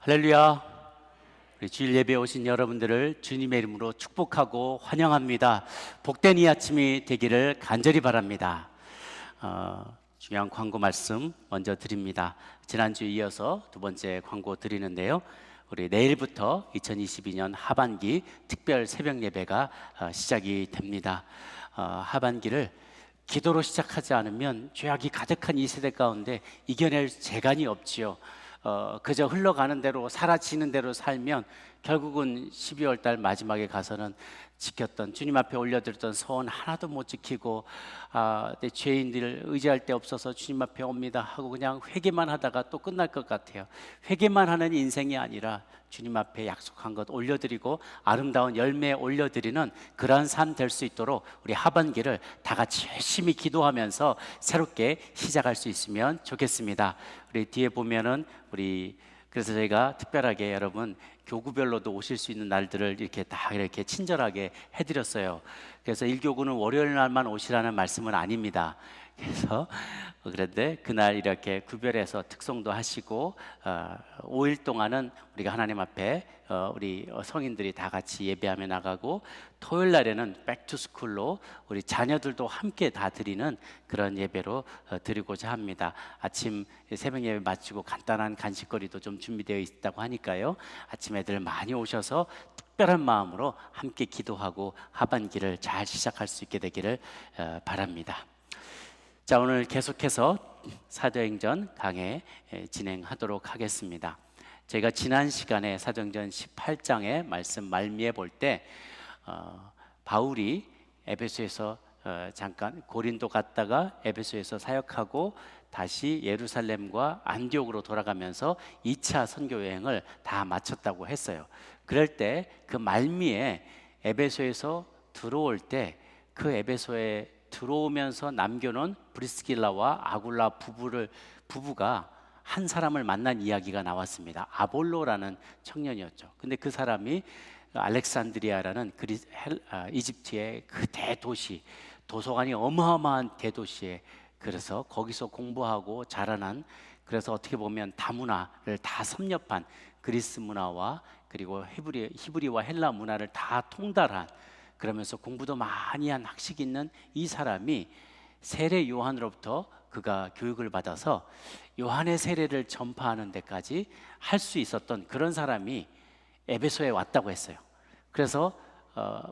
할렐루야. 우리 주일 예배에 오신 여러분들을 주님의 이름으로 축복하고 환영합니다. 복된 이 아침이 되기를 간절히 바랍니다. 중요한 광고 말씀 먼저 드립니다. 지난주에 이어서 두 번째 광고 드리는데요, 우리 내일부터 2022년 하반기 특별 새벽 예배가 시작이 됩니다. 하반기를 기도로 시작하지 않으면 죄악이 가득한 이 세대 가운데 이겨낼 재간이 없지요. 그저 흘러가는 대로 사라지는 대로 살면 결국은 12월 달 마지막에 가서는 지켰던, 주님 앞에 올려드렸던 소원 하나도 못 지키고, 내 죄인들 의지할 데 없어서 주님 앞에 옵니다 하고 그냥 회개만 하다가 또 끝날 것 같아요. 회개만 하는 인생이 아니라 주님 앞에 약속한 것 올려드리고 아름다운 열매 올려드리는 그러한 삶 될 수 있도록 우리 하반기를 다 같이 열심히 기도하면서 새롭게 시작할 수 있으면 좋겠습니다. 우리 뒤에 보면은 그래서 저희가 특별하게 여러분 교구별로도 오실 수 있는 날들을 이렇게 다 이렇게 친절하게 해드렸어요. 그래서 1교구는 월요일 날만 오시라는 말씀은 아닙니다. 그런데 그날 이렇게 구별해서 특송도 하시고 5일 동안은 우리가 하나님 앞에 우리 성인들이 다 같이 예배하며 나가고, 토요일 날에는 백투스쿨로 우리 자녀들도 함께 다 드리는 그런 예배로 드리고자 합니다. 아침 새벽 예배 마치고 간단한 간식거리도 좀 준비되어 있다고 하니까요, 아침 애들 많이 오셔서 특별한 마음으로 함께 기도하고 하반기를 잘 시작할 수 있게 되기를 바랍니다. 자, 오늘 계속해서 사도행전 강해 진행하도록 하겠습니다. 제가 지난 시간에 사도행전 18장의 말씀 말미에 볼 때 바울이 에베소에서 잠깐 고린도 갔다가 에베소에서 사역하고 다시 예루살렘과 안디옥으로 돌아가면서 2차 선교 여행을 다 마쳤다고 했어요. 그럴 때 그 말미에 에베소에서 들어올 때 그 에베소에 들어오면서 남겨놓은 브리스길라와 아굴라 부부가 한 사람을 만난 이야기가 나왔습니다. 아볼로라는 청년이었죠. 근데 그 사람이 알렉산드리아라는 이집트의 그 대도시, 도서관이 어마어마한 대도시에, 그래서 거기서 공부하고 자라난, 그래서 어떻게 보면 다문화를 다 섭렵한 그리스 문화와 그리고 히브리와 헬라 문화를 다 통달한, 그러면서 공부도 많이 한 학식 있는 이 사람이 세례 요한으로부터 그가 교육을 받아서 요한의 세례를 전파하는 데까지 할 수 있었던 그런 사람이 에베소에 왔다고 했어요. 그래서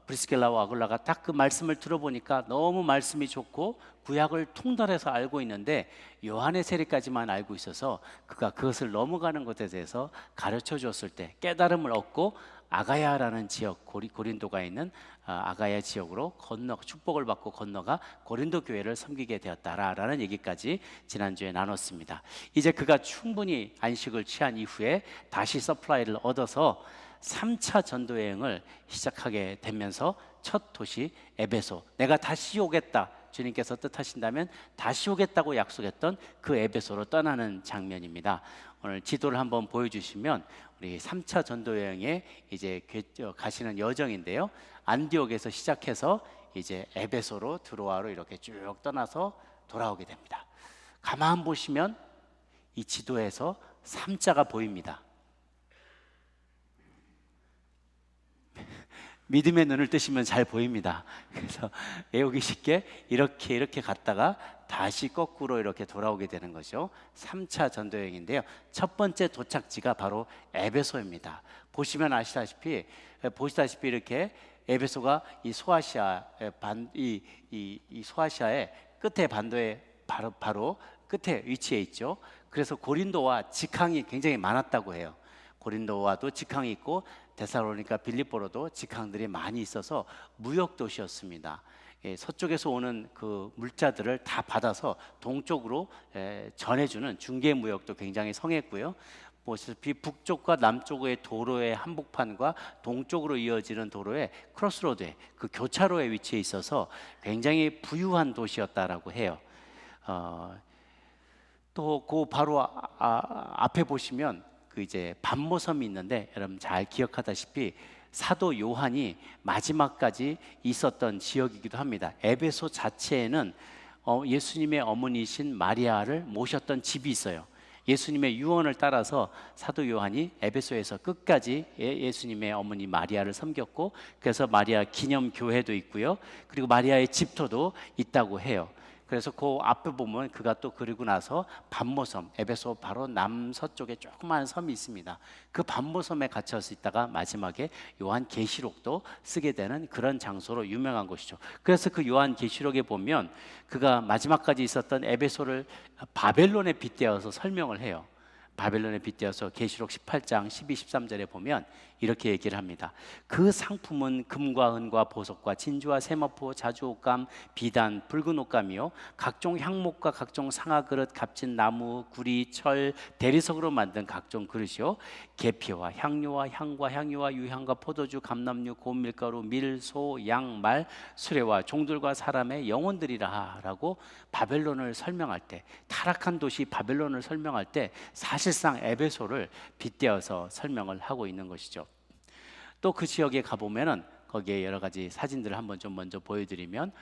브리스길라와 아굴라가 딱 그 말씀을 들어보니까 너무 말씀이 좋고 구약을 통달해서 알고 있는데 요한의 세례까지만 알고 있어서 그가 그것을 넘어가는 것에 대해서 가르쳐 줬을 때 깨달음을 얻고 아가야라는 지역, 고린도가 있는 아가야 지역으로 축복을 받고 건너가 고린도 교회를 섬기게 되었다라는 얘기까지 지난주에 나눴습니다. 이제 그가 충분히 안식을 취한 이후에 다시 서플라이를 얻어서 3차 전도 여행을 시작하게 되면서 첫 도시 에베소, 내가 다시 오겠다, 주님께서 뜻하신다면 다시 오겠다고 약속했던 그 에베소로 떠나는 장면입니다. 오늘 지도를 한번 보여주시면 우리 3차 전도 여행에 이제 가시는 여정인데요, 안디옥에서 시작해서 이제 에베소로 드로아로 이렇게 쭉 떠나서 돌아오게 됩니다. 가만 보시면 이 지도에서 3자가 보입니다. 믿음의 눈을 뜨시면 잘 보입니다. 그래서 외우기 쉽게 이렇게 갔다가 다시 거꾸로 이렇게 돌아오게 되는 거죠. 3차 전도 여행인데요, 첫 번째 도착지가 바로 에베소입니다. 보시면 아시다시피 이렇게 에베소가 이 소아시아의 끝에 반도의 바로 끝에 위치해 있죠. 그래서 고린도와 직항이 굉장히 많았다고 해요. 고린도와도 직항이 있고 데살로니가, 빌립보로도 직항들이 많이 있어서 무역 도시였습니다. 서쪽에서 오는 그 물자들을 다 받아서 동쪽으로 전해주는 중개 무역도 굉장히 성했고요. 보시다시피 북쪽과 남쪽의 도로의 한복판과 동쪽으로 이어지는 도로의 크로스로드에, 그 교차로에 위치해 있어서 굉장히 부유한 도시였다라고 해요. 또 그 바로 앞에 보시면 그 이제 반모섬이 있는데, 여러분 잘 기억하다시피 사도 요한이 마지막까지 있었던 지역이기도 합니다. 에베소 자체에는 예수님의 어머니신 마리아를 모셨던 집이 있어요. 예수님의 유언을 따라서 사도 요한이 에베소에서 끝까지 예수님의 어머니 마리아를 섬겼고, 그래서 마리아 기념 교회도 있고요. 그리고 마리아의 집터도 있다고 해요. 그래서 그 앞에 보면 그가 또 그리고 나서 반모섬, 에베소 바로 남서쪽에 조그마한 섬이 있습니다. 그 반모섬에 갇혀서 있다가 마지막에 요한 계시록도 쓰게 되는 그런 장소로 유명한 곳이죠. 그래서 그 요한 계시록에 보면 그가 마지막까지 있었던 에베소를 바벨론에 빗대어서 설명을 해요. 바벨론에 빗대어서 계시록 18장 12, 13절에 보면 이렇게 얘기를 합니다. 그 상품은 금과 은과 보석과 진주와 세마포, 자주옷감, 비단, 붉은 옷감이요 각종 향목과 각종 상아그릇, 값진 나무, 구리, 철, 대리석으로 만든 각종 그릇이요 계피와 향료와 향과 향유와 유향과 포도주, 감람류, 고운 밀가루, 밀, 소, 양, 말, 수레와 종들과 사람의 영혼들이라 라고 바벨론을 설명할 때, 타락한 도시 바벨론을 설명할 때 사실상 에베소를 빗대어서 설명을 하고 있는 것이죠. 또 그 지역에 가보면은 거기에 여러 가지 사진들을 한번 좀 먼저 보여드리면,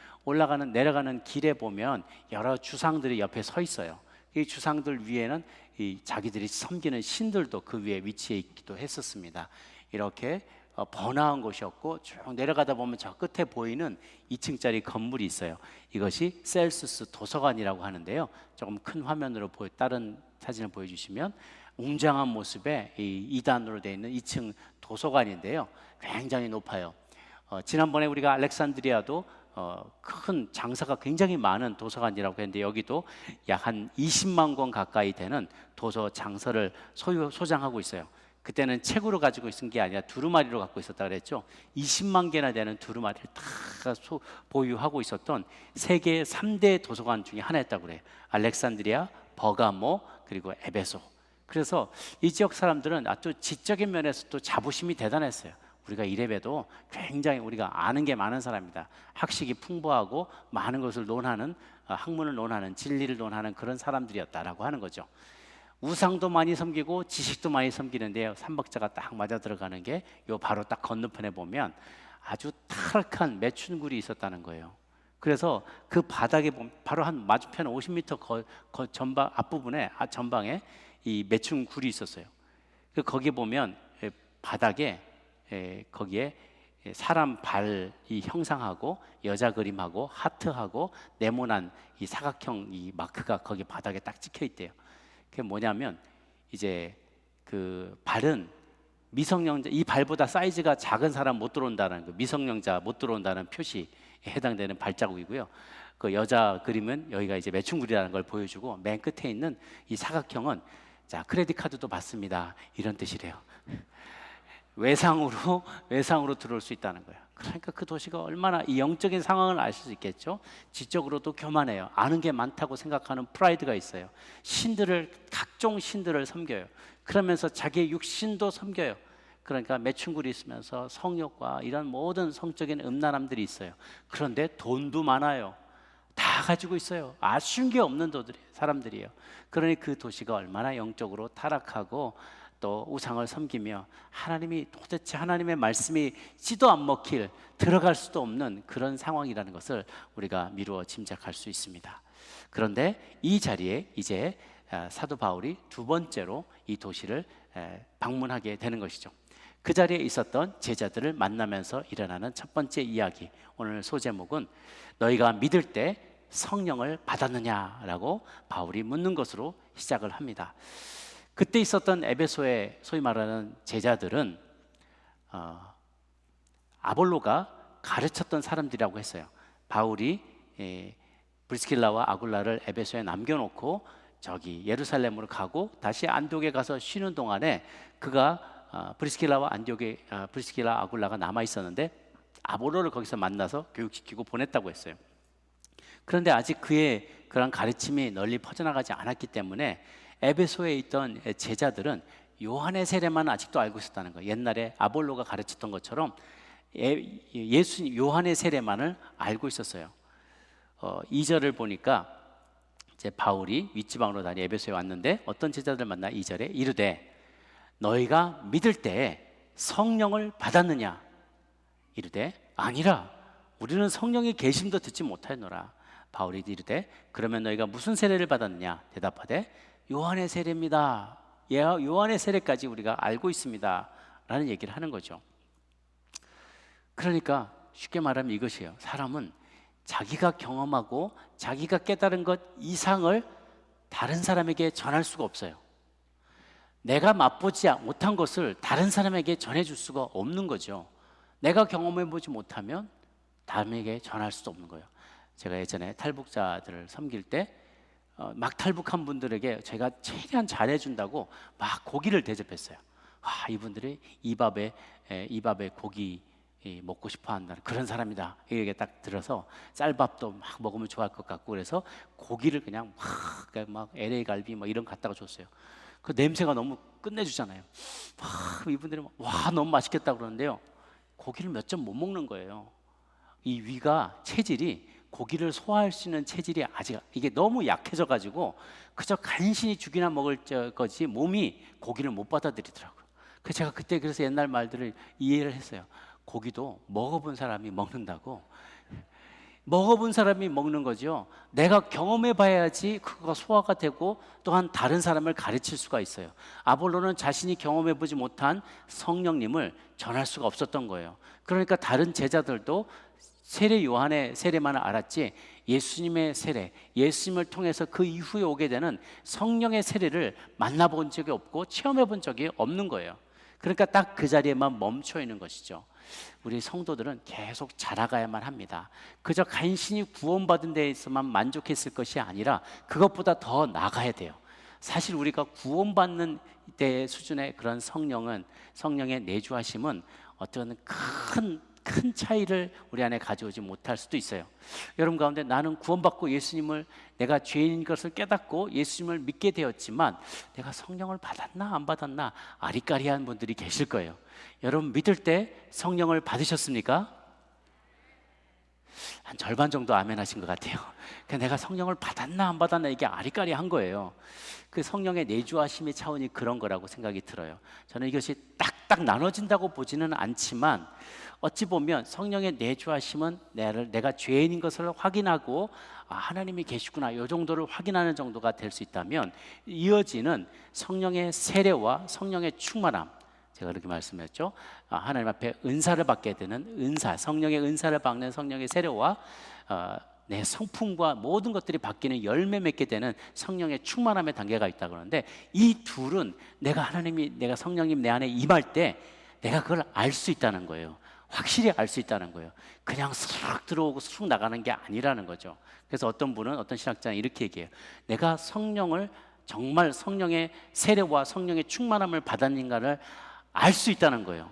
내려가는 길에 보면 여러 주상들이 옆에 서 있어요. 이 주상들 위에는 이 자기들이 섬기는 신들도 그 위에 위치해 있기도 했었습니다. 이렇게 번화한 곳이었고, 쭉 내려가다 보면 저 끝에 보이는 2층짜리 건물이 있어요. 이것이 셀수스 도서관이라고 하는데요. 조금 큰 화면으로 다른 사진을 보여주시면 웅장한 모습의 이 2단으로 되어 있는 2층 도서관인데요. 굉장히 높아요. 지난번에 우리가 알렉산드리아도 큰 장사가 굉장히 많은 도서관이라고 했는데, 여기도 약 한 20만 권 가까이 되는 도서 장서를 소장하고 있어요. 그때는 책으로 가지고 있은 게 아니라 두루마리로 갖고 있었다 그랬죠. 20만 개나 되는 두루마리를 다 보유하고 있었던 세계 3대 도서관 중에 하나였다고 그래요. 알렉산드리아, 버가모, 그리고 에베소. 그래서 이 지역 사람들은 아주 지적인 면에서 또 자부심이 대단했어요. 우리가 이래봬도 굉장히 우리가 아는 게 많은 사람이다. 학식이 풍부하고 많은 것을 논하는, 학문을 논하는, 진리를 논하는 그런 사람들이었다라고 하는 거죠. 우상도 많이 섬기고 지식도 많이 섬기는데요, 삼박자가 딱 맞아 들어가는 게 요 바로 딱 건너편에 보면 아주 타락한 매춘굴이 있었다는 거예요. 그래서 그 바닥에 보면 바로 한 맞은편 50m 전방 앞부분에 전방에 이 매춘굴이 있었어요. 거기 보면 바닥에 거기에 사람 발이 형상하고 여자 그림하고 하트하고 네모난 이 사각형 이 마크가 거기 바닥에 딱 찍혀 있대요. 그게 뭐냐면 이제 그 발은 미성년자, 이 발보다 사이즈가 작은 사람 못 들어온다는, 그 미성년자 못 들어온다는 표시에 해당되는 발자국이고요. 그 여자 그림은 여기가 이제 매춘굴이라는 걸 보여주고, 맨 끝에 있는 이 사각형은 자 크레딧 카드도 받습니다 이런 뜻이래요. 외상으로 들어올 수 있다는 거예요. 그러니까 그 도시가 얼마나 이 영적인 상황을 아실 수 있겠죠. 지적으로도 교만해요. 아는 게 많다고 생각하는 프라이드가 있어요. 각종 신들을 섬겨요. 그러면서 자기의 육신도 섬겨요. 그러니까 매춘굴이 있으면서 성욕과 이런 모든 성적인 음란함들이 있어요. 그런데 돈도 많아요. 다 가지고 있어요. 아쉬운 게 없는 사람들이에요. 그러니 그 도시가 얼마나 영적으로 타락하고 또 우상을 섬기며 도대체 하나님의 말씀이 씨도 안 먹힐, 들어갈 수도 없는 그런 상황이라는 것을 우리가 미루어 짐작할 수 있습니다. 그런데 이 자리에 이제 사도 바울이 두 번째로 이 도시를 방문하게 되는 것이죠. 그 자리에 있었던 제자들을 만나면서 일어나는 첫 번째 이야기, 오늘 소제목은 너희가 믿을 때 성령을 받았느냐라고 바울이 묻는 것으로 시작을 합니다. 그때 있었던 에베소의 소위 말하는 제자들은 아볼로가 가르쳤던 사람들이라고 했어요. 바울이 브리스길라와 아굴라를 에베소에 남겨놓고 저기 예루살렘으로 가고 다시 안디옥에 가서 쉬는 동안에 그가 브리스길라 아굴라가 남아 있었는데 아볼로를 거기서 만나서 교육시키고 보냈다고 했어요. 그런데 아직 그의 그런 가르침이 널리 퍼져나가지 않았기 때문에 에베소에 있던 제자들은 요한의 세례만 아직도 알고 있었다는 거예요. 옛날에 아볼로가 가르쳤던 것처럼 예수님 요한의 세례만을 알고 있었어요. 2절을 보니까 이제 바울이 윗지방으로 다니 에베소에 왔는데 어떤 제자들 만나 2절에 이르되 너희가 믿을 때 성령을 받았느냐? 이르되 아니라 우리는 성령의 계심도 듣지 못하였노라. 바울이 이르되 그러면 너희가 무슨 세례를 받았느냐? 대답하되 요한의 세례입니다. 요한의 세례까지 우리가 알고 있습니다 라는 얘기를 하는 거죠. 그러니까 쉽게 말하면 이것이에요. 사람은 자기가 경험하고 자기가 깨달은 것 이상을 다른 사람에게 전할 수가 없어요. 내가 맛보지 못한 것을 다른 사람에게 전해줄 수가 없는 거죠. 내가 경험해보지 못하면 남에게 전할 수도 없는 거예요. 제가 예전에 탈북자들을 섬길 때 막 탈북한 분들에게 제가 최대한 잘해준다고 막 고기를 대접했어요. 이분들이 이 밥에 고기 먹고 싶어 한다는 그런 사람이다. 이렇게 딱 들어서 쌀밥도 막 먹으면 좋아할 것 같고, 그래서 고기를 그냥 막 LA 갈비 막 이런 거 갖다가 줬어요. 그 냄새가 너무 끝내주잖아요. 이분들이 와 너무 맛있겠다 그러는데요, 고기를 몇 점 못 먹는 거예요. 이 위가 체질이 고기를 소화할 수 있는 체질이 아직 이게 너무 약해져 가지고 그저 간신히 죽이나 먹을 거지 몸이 고기를 못 받아들이더라고요. 그래서 옛날 말들을 이해를 했어요. 고기도 먹어본 사람이 먹는다고. 먹어본 사람이 먹는 거죠. 내가 경험해 봐야지 그거가 소화가 되고 또한 다른 사람을 가르칠 수가 있어요. 아볼로는 자신이 경험해 보지 못한 성령님을 전할 수가 없었던 거예요. 그러니까 다른 제자들도 세례 요한의 세례만 알았지 예수님의 세례, 예수님을 통해서 그 이후에 오게 되는 성령의 세례를 만나본 적이 없고 체험해 본 적이 없는 거예요. 그러니까 딱 그 자리에만 멈춰 있는 것이죠. 우리 성도들은 계속 자라가야만 합니다. 그저 간신히 구원받은 데에서만 만족했을 것이 아니라 그것보다 더 나가야 돼요. 사실 우리가 구원받는 때 수준의 그런 성령의 내주하심은 어떤 큰 차이를 우리 안에 가져오지 못할 수도 있어요. 여러분 가운데 나는 구원받고 예수님을, 내가 죄인인 것을 깨닫고 예수님을 믿게 되었지만 내가 성령을 받았나 안 받았나 아리까리한 분들이 계실 거예요. 여러분 믿을 때 성령을 받으셨습니까? 한 절반 정도 아멘 하신 것 같아요. 내가 성령을 받았나 안 받았나 이게 아리까리한 거예요. 그 성령의 내주하심의 차원이 그런 거라고 생각이 들어요. 저는 이것이 딱딱 나눠진다고 보지는 않지만 어찌 보면 성령의 내주하심은 내가 죄인인 것을 확인하고 하나님이 계시구나 이 정도를 확인하는 정도가 될 수 있다면, 이어지는 성령의 세례와 성령의 충만함, 제가 그렇게 말씀했죠. 하나님 앞에 은사를 받게 되는 성령의 은사를 받는 성령의 세례와 내 성품과 모든 것들이 바뀌는 열매 맺게 되는 성령의 충만함의 단계가 있다 그러는데, 이 둘은 내가 성령님 내 안에 임할 때 내가 그걸 알 수 있다는 거예요. 확실히 알 수 있다는 거예요. 그냥 싹 들어오고 쑥 나가는 게 아니라는 거죠. 그래서 어떤 신학자는 이렇게 얘기해요. 내가 정말 성령의 세례와 성령의 충만함을 받았는가를 알 수 있다는 거예요.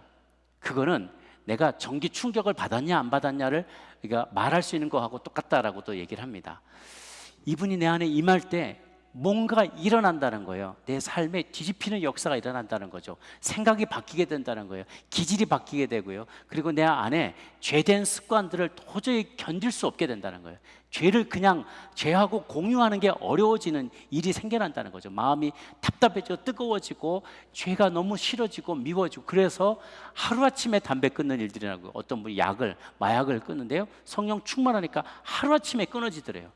그거는 내가 전기 충격을 받았냐 안 받았냐를 말할 수 있는 거하고 똑같다라고도 얘기를 합니다. 이분이 내 안에 임할 때 뭔가 일어난다는 거예요. 내 삶에 뒤집히는 역사가 일어난다는 거죠. 생각이 바뀌게 된다는 거예요. 기질이 바뀌게 되고요. 그리고 내 안에 죄된 습관들을 도저히 견딜 수 없게 된다는 거예요. 죄하고 공유하는 게 어려워지는 일이 생겨난다는 거죠. 마음이 답답해지고 뜨거워지고 죄가 너무 싫어지고 미워지고, 그래서 하루아침에 담배 끊는 일들이라고요. 어떤 분이 마약을 끊는데요, 성령 충만하니까 하루아침에 끊어지더래요.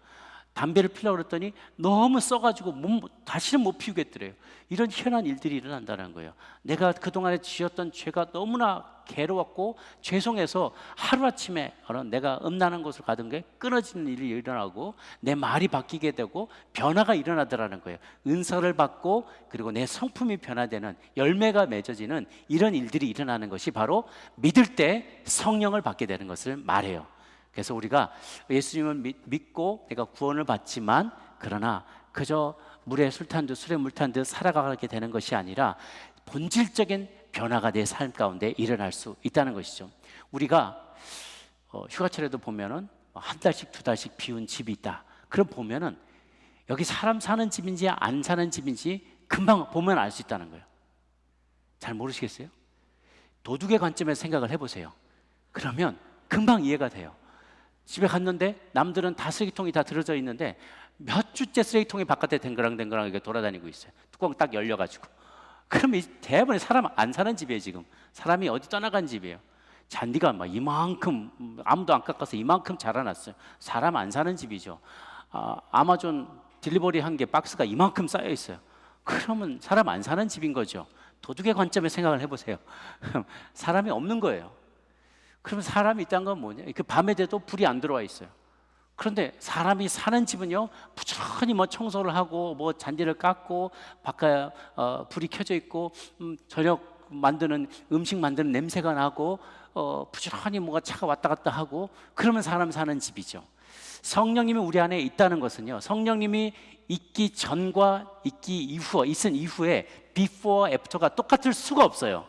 담배를 피려고 그랬더니 너무 써가지고 다시는 못 피우겠더래요. 이런 희한한 일들이 일어난다는 거예요. 내가 그동안에 지었던 죄가 너무나 괴로웠고 죄송해서 하루아침에 내가 음란한 곳을 가던 게 끊어지는 일이 일어나고 내 말이 바뀌게 되고 변화가 일어나더라는 거예요. 은사를 받고 그리고 내 성품이 변화되는, 열매가 맺어지는 이런 일들이 일어나는 것이 바로 믿을 때 성령을 받게 되는 것을 말해요. 그래서 우리가 예수님을 믿고 내가 구원을 받지만, 그러나 그저 술에 물 탄 듯 살아가게 되는 것이 아니라 본질적인 변화가 내 삶 가운데 일어날 수 있다는 것이죠. 우리가 휴가철에도 보면은 한 달씩 두 달씩 비운 집이 있다. 그럼 보면은 여기 사람 사는 집인지 안 사는 집인지 금방 보면 알 수 있다는 거예요. 잘 모르시겠어요? 도둑의 관점에서 생각을 해보세요. 그러면 금방 이해가 돼요. 집에 갔는데 남들은 다 쓰레기통이 다 들어져 있는데 몇 주째 쓰레기통이 바깥에 댕그랑댕그랑 이렇게 돌아다니고 있어요. 뚜껑 딱 열려가지고. 그러면 대부분 사람 안 사는 집이에요. 지금 사람이 어디 떠나간 집이에요. 잔디가 막 이만큼, 아무도 안 깎아서 이만큼 자라났어요. 사람 안 사는 집이죠. 아마존 딜리버리 한 게 박스가 이만큼 쌓여 있어요. 그러면 사람 안 사는 집인 거죠. 도둑의 관점에 생각을 해보세요. 사람이 없는 거예요. 그러면 사람이 있다는 건 뭐냐? 그 밤에 돼도 불이 안 들어와 있어요. 그런데 사람이 사는 집은요, 부지런히 뭐 청소를 하고 뭐 잔디를 깎고 바깥에 불이 켜져 있고 저녁 만드는 음식 만드는 냄새가 나고 부지런히 뭐가 차가 왔다 갔다 하고, 그러면 사람 사는 집이죠. 성령님이 우리 안에 있다는 것은요, 성령님이 있기 전과 있기 이후, 있은 이후에 before, after가 똑같을 수가 없어요.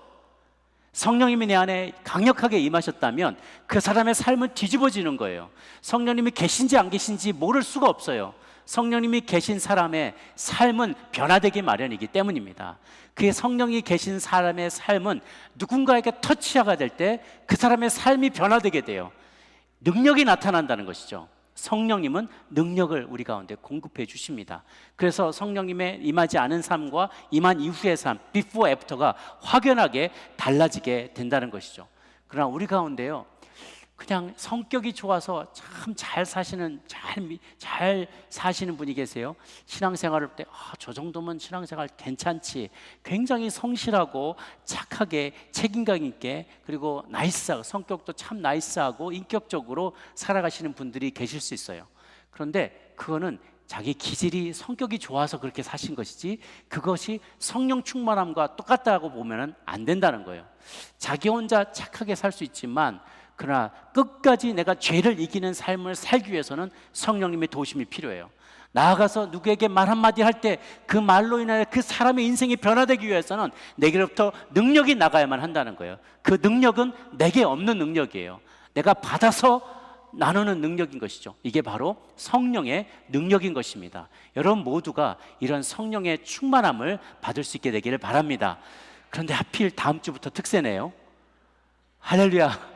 성령님이 내 안에 강력하게 임하셨다면 그 사람의 삶은 뒤집어지는 거예요. 성령님이 계신지 안 계신지 모를 수가 없어요. 성령님이 계신 사람의 삶은 변화되기 마련이기 때문입니다. 그 성령이 계신 사람의 삶은 누군가에게 터치가 될 때 그 사람의 삶이 변화되게 돼요. 능력이 나타난다는 것이죠. 성령님은 능력을 우리 가운데 공급해 주십니다. 그래서 성령님의 임하지 않은 삶과 임한 이후의 삶, before, after가 확연하게 달라지게 된다는 것이죠. 그러나 우리 가운데요, 그냥 성격이 좋아서 참 잘 사시는 분이 계세요. 신앙생활을 할 때 저 정도면 신앙생활 괜찮지, 굉장히 성실하고 착하게 책임감 있게, 그리고 나이스하고, 성격도 참 나이스하고 인격적으로 살아가시는 분들이 계실 수 있어요. 그런데 그거는 자기 기질이 성격이 좋아서 그렇게 사신 것이지, 그것이 성령 충만함과 똑같다고 보면 안 된다는 거예요. 자기 혼자 착하게 살 수 있지만, 그러나 끝까지 내가 죄를 이기는 삶을 살기 위해서는 성령님의 도우심이 필요해요. 나아가서 누구에게 말 한마디 할 때 그 말로 인하여 그 사람의 인생이 변화되기 위해서는 내게로부터 능력이 나가야만 한다는 거예요. 그 능력은 내게 없는 능력이에요. 내가 받아서 나누는 능력인 것이죠. 이게 바로 성령의 능력인 것입니다. 여러분 모두가 이런 성령의 충만함을 받을 수 있게 되기를 바랍니다. 그런데 하필 다음 주부터 특세네요. 할렐루야.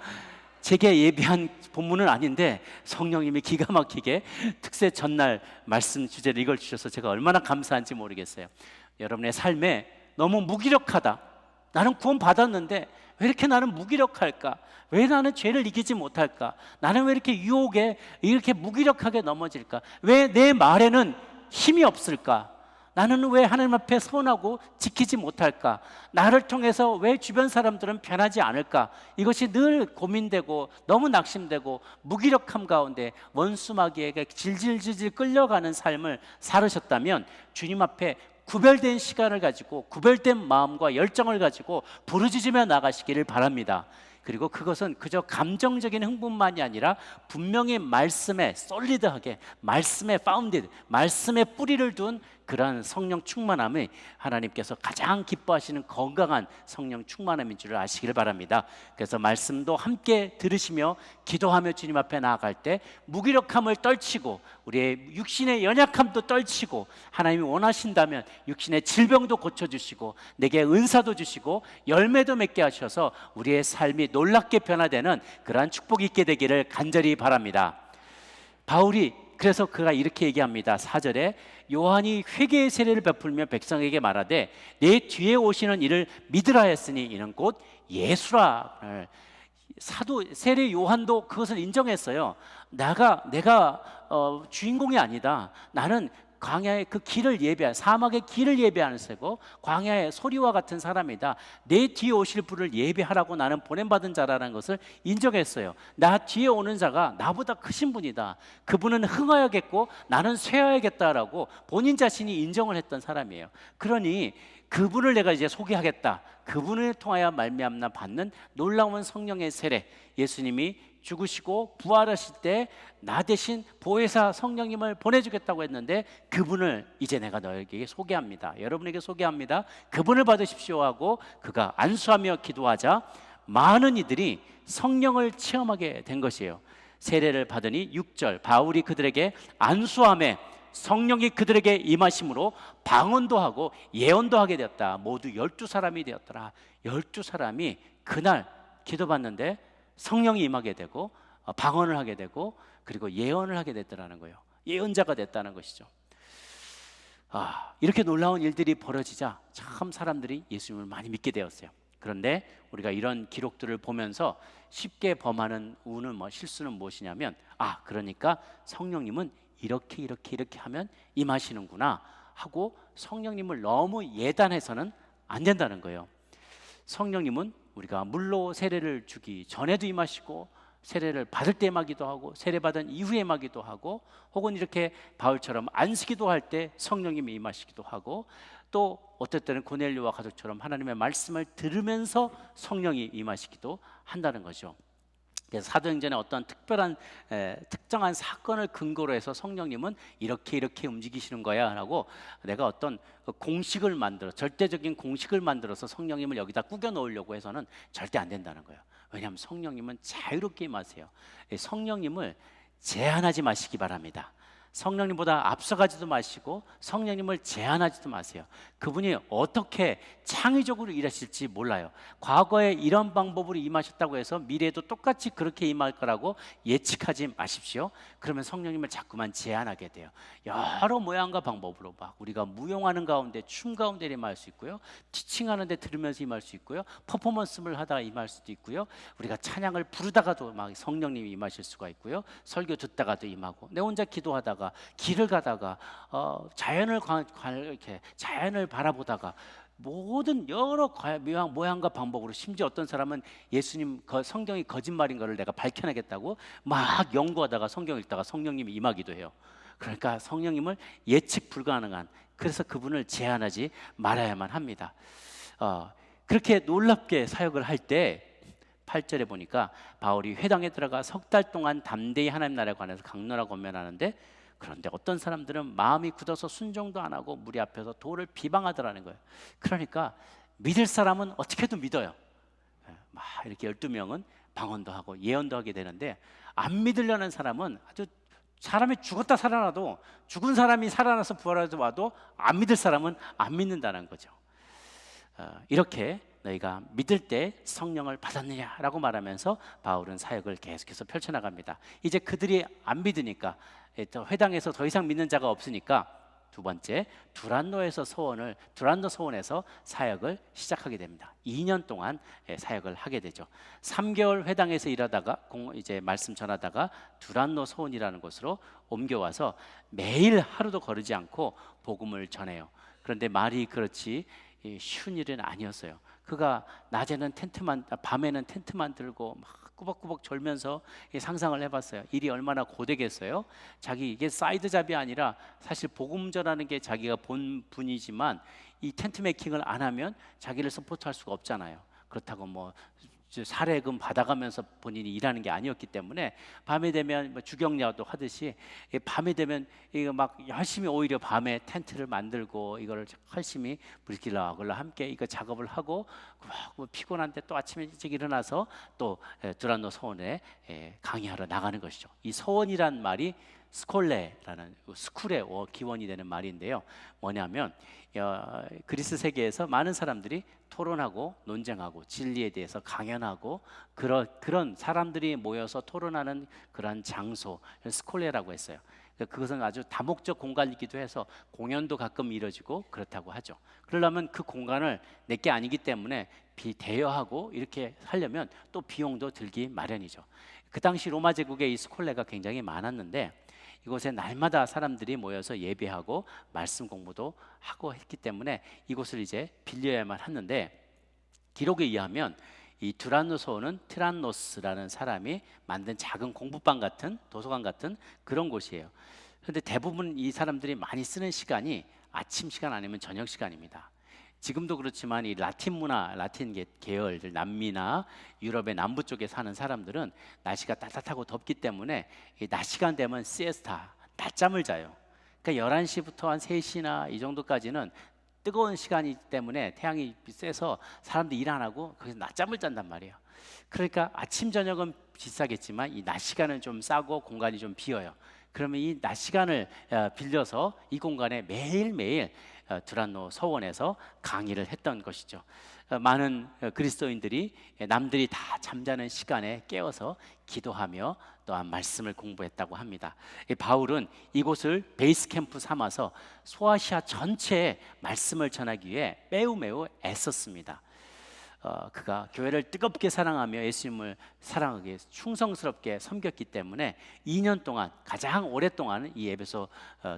제게 예비한 본문은 아닌데 성령님이 기가 막히게 특세 전날 말씀 주제를 이걸 주셔서 제가 얼마나 감사한지 모르겠어요. 여러분의 삶에 너무 무기력하다, 나는 구원 받았는데 왜 이렇게 나는 무기력할까? 왜 나는 죄를 이기지 못할까? 나는 왜 이렇게 유혹에 이렇게 무기력하게 넘어질까? 왜 내 말에는 힘이 없을까? 나는 왜 하나님 앞에 서운하고 지키지 못할까? 나를 통해서 왜 주변 사람들은 변하지 않을까? 이것이 늘 고민되고 너무 낙심되고 무기력함 가운데 원수마귀에게 질질질질 끌려가는 삶을 살으셨다면 주님 앞에 구별된 시간을 가지고 구별된 마음과 열정을 가지고 부르짖으며 나가시기를 바랍니다. 그리고 그것은 그저 감정적인 흥분만이 아니라 분명히 말씀에 솔리드하게, 말씀에 파운디드, 말씀에 뿌리를 둔 그러한 성령 충만함이 하나님께서 가장 기뻐하시는 건강한 성령 충만함인 줄 아시기를 바랍니다. 그래서 말씀도 함께 들으시며 기도하며 주님 앞에 나아갈 때 무기력함을 떨치고 우리의 육신의 연약함도 떨치고, 하나님이 원하신다면 육신의 질병도 고쳐주시고 내게 은사도 주시고 열매도 맺게 하셔서 우리의 삶이 놀랍게 변화되는 그러한 축복이 있게 되기를 간절히 바랍니다. 바울이 그래서 그가 이렇게 얘기합니다. 4절에 요한이 회개의 세례를 베풀며 백성에게 말하되 내 뒤에 오시는 이를 믿으라 했으니 이는 곧 예수라. 사도 세례 요한도 그것을 인정했어요. 내가 주인공이 아니다. 나는 광야의 그 길을 예비한, 사막의 길을 예비하는 새고 광야의 소리와 같은 사람이다. 내 뒤에 오실 분을 예비하라고 나는 보냄받은 자라는 것을 인정했어요. 나 뒤에 오는 자가 나보다 크신 분이다. 그분은 흥하여야겠고 나는 쇠하여야겠다라고 본인 자신이 인정을 했던 사람이에요. 그러니 그분을 내가 이제 소개하겠다. 그분을 통하여 말미암아 받는 놀라운 성령의 세례, 예수님이 죽으시고 부활하실 때 나 대신 보혜사 성령님을 보내주겠다고 했는데 그분을 이제 내가 너에게 소개합니다. 여러분에게 소개합니다. 그분을 받으십시오 하고 그가 안수하며 기도하자 많은 이들이 성령을 체험하게 된 것이에요. 세례를 받으니 6절 바울이 그들에게 안수함에 성령이 그들에게 임하심으로 방언도 하고 예언도 하게 되었다. 모두 12사람이 되었더라. 12사람이 그날 기도받는데 성령이 임하게 되고 방언을 하게 되고 그리고 예언을 하게 됐다는 거예요. 예언자가 됐다는 것이죠. 이렇게 놀라운 일들이 벌어지자 참 사람들이 예수님을 많이 믿게 되었어요. 그런데 우리가 이런 기록들을 보면서 쉽게 범하는 실수는 무엇이냐면 그러니까 성령님은 이렇게 이렇게 이렇게 하면 임하시는구나 하고 성령님을 너무 예단해서는 안 된다는 거예요. 성령님은 우리가 물로 세례를 주기 전에도 임하시고 세례를 받을 때 임하기도 하고 세례받은 이후에 임하기도 하고 혹은 이렇게 바울처럼 안수기도 할 때 성령님이 임하시기도 하고 또 어떨 때는 고넬료와 가족처럼 하나님의 말씀을 들으면서 성령이 임하시기도 한다는 거죠. 그래서 사도행전에 어떤 특정한 사건을 근거로 해서 성령님은 이렇게 이렇게 움직이시는 거야 라고 내가 어떤 공식을 만들어 절대적인 공식을 만들어서 성령님을 여기다 꾸겨 넣으려고 해서는 절대 안 된다는 거예요. 왜냐하면 성령님은 자유롭게 임하세요. 성령님을 제한하지 마시기 바랍니다. 성령님보다 앞서가지도 마시고 성령님을 제한하지도 마세요. 그분이 어떻게 창의적으로 일하실지 몰라요. 과거에 이런 방법으로 임하셨다고 해서 미래에도 똑같이 그렇게 임할 거라고 예측하지 마십시오. 그러면 성령님을 자꾸만 제한하게 돼요. 여러 모양과 방법으로 막 우리가 무용하는 가운데 춤 가운데 임할 수 있고요, 티칭하는데 들으면서 임할 수 있고요, 퍼포먼스를 하다가 임할 수도 있고요, 우리가 찬양을 부르다가도 막 성령님이 임하실 수가 있고요, 설교 듣다가도 임하고 내 혼자 기도하다가 길을 가다가 이렇게 자연을 바라보다가 모든 여러 모양과 방법으로 심지어 어떤 사람은 예수님 성경이 거짓말인 것을 내가 밝혀내겠다고 막 연구하다가 성경 읽다가 성령님이 임하기도 해요. 그러니까 성령님을 예측 불가능한, 그래서 그분을 제한하지 말아야만 합니다. 그렇게 놀랍게 사역을 할 때 8절에 보니까 바울이 회당에 들어가 석 달 동안 담대히 하나님 나라에 관해서 강론하고 권면하는데, 그런데 어떤 사람들은 마음이 굳어서 순종도 안 하고 무리 앞에서 도를 비방하더라는 거예요. 그러니까 믿을 사람은 어떻게도 믿어요. 막 이렇게 12명은 방언도 하고 예언도 하게 되는데, 안 믿으려는 사람은 아주 사람이 죽었다 살아나도 죽은 사람이 살아나서 부활해서 와도 안 믿을 사람은 안 믿는다는 거죠. 이렇게 너희가 믿을 때 성령을 받았느냐라고 말하면서 바울은 사역을 계속해서 펼쳐나갑니다. 이제 그들이 안 믿으니까 회당에서 더 이상 믿는 자가 없으니까 두 번째 두란노 소원에서 사역을 시작하게 됩니다. 2년 동안 사역을 하게 되죠. 3개월 회당에서 일하다가 이제 말씀 전하다가 두란노 소원이라는 곳으로 옮겨와서 매일 하루도 거르지 않고 복음을 전해요. 그런데 말이 그렇지 쉬운 일은 아니었어요. 그가 밤에는 텐트만 들고 막 꾸벅꾸벅 졸면서 상상을 해봤어요. 일이 얼마나 고되겠어요. 이게 사이드 잡이 아니라 사실 복음 전하는 게 자기가 본 분이지만 이 텐트 메이킹을 안 하면 자기를 서포트할 수가 없잖아요. 그렇다고 뭐 사례금 받아가면서 본인이 일하는 게 아니었기 때문에 밤에 되면 주경야도 하듯이 밤에 되면 이거 막 열심히 오히려 밤에 텐트를 만들고 이거를 열심히 브리킬라와 함께 이거 작업을 하고 피곤한데 또 아침에 일찍 일어나서 또 두란노 소원에 강의하러 나가는 것이죠. 이 소원이란 말이 스콜레라는 스쿨의 기원이 되는 말인데요. 뭐냐면 그리스 세계에서 많은 사람들이 토론하고 논쟁하고 진리에 대해서 강연하고 그런 사람들이 모여서 토론하는 그런 장소, 스콜레라고 했어요. 그것은 아주 다목적 공간이기도 해서 공연도 가끔 이루어지고 그렇다고 하죠. 그러려면 그 공간을 내게 아니기 때문에 대여하고 이렇게 하려면 또 비용도 들기 마련이죠. 그 당시 로마 제국에 이 스콜레가 굉장히 많았는데 이곳에 날마다 사람들이 모여서 예배하고 말씀 공부도 하고 했기 때문에 이곳을 이제 빌려야만 했는데, 기록에 의하면 이 두란노 소원은 티란노스라는 사람이 만든 작은 공부방 같은 도서관 같은 그런 곳이에요. 그런데 대부분 이 사람들이 많이 쓰는 시간이 아침 시간 아니면 저녁 시간입니다. 지금도 그렇지만 이 라틴 문화, 라틴 계열들, 남미나 유럽의 남부 쪽에 사는 사람들은 날씨가 따뜻하고 덥기 때문에 이 낮 시간 되면 시에스타, 낮잠을 자요. 그러니까 11시부터 한 3시나 이 정도까지는 뜨거운 시간이기 때문에 태양이 세서 사람들이 일 안 하고 거기서 낮잠을 잔단 말이에요. 그러니까 아침 저녁은 비싸겠지만 이 낮 시간은 좀 싸고 공간이 좀 비어요. 그러면 이 낮 시간을 빌려서 이 공간에 매일매일 두란노 서원에서 강의를 했던 것이죠. 많은 그리스도인들이 남들이 다 잠자는 시간에 깨어서 기도하며 또한 말씀을 공부했다고 합니다. 바울은 이곳을 베이스 캠프 삼아서 소아시아 전체에 말씀을 전하기 위해 매우 애썼습니다. 그가 교회를 뜨겁게 사랑하며 예수님을 사랑하기 위해서 충성스럽게 섬겼기 때문에 2년 동안 가장 오랫동안 이 에베소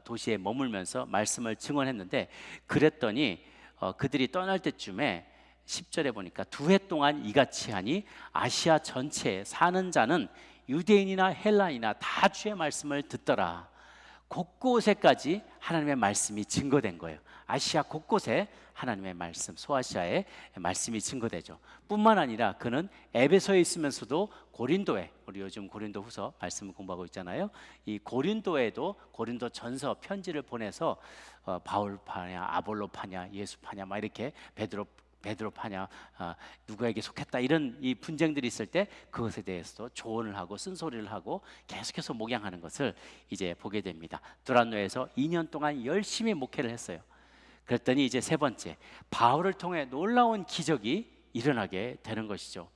도시에 머물면서 말씀을 증언했는데, 그랬더니 그들이 떠날 때쯤에 10절에 보니까 2해 동안 이같이 하니 아시아 전체에 사는 자는 유대인이나 헬라인이나 다 주의 말씀을 듣더라. 곳곳에까지 하나님의 말씀이 증거된 거예요. 아시아 곳곳에 하나님의 말씀, 소아시아의 말씀이 증거되죠. 뿐만 아니라 그는 에베소에 있으면서도 고린도에, 우리 요즘 고린도후서 말씀을 공부하고 있잖아요. 이 고린도에도 고린도 전서 편지를 보내서 바울 파냐 아볼로 파냐 예수 파냐 막 이렇게 베드로 파냐 누구에게 속했다 이런 이 분쟁들이 있을 때 그것에 대해서도 조언을 하고 쓴소리를 하고 계속해서 목양하는 것을 이제 보게 됩니다. 두란노에서 2년 동안 열심히 목회를 했어요. 그랬더니 이제 세 번째, 바울을 통해 놀라운 기적이 일어나게 되는 것이죠.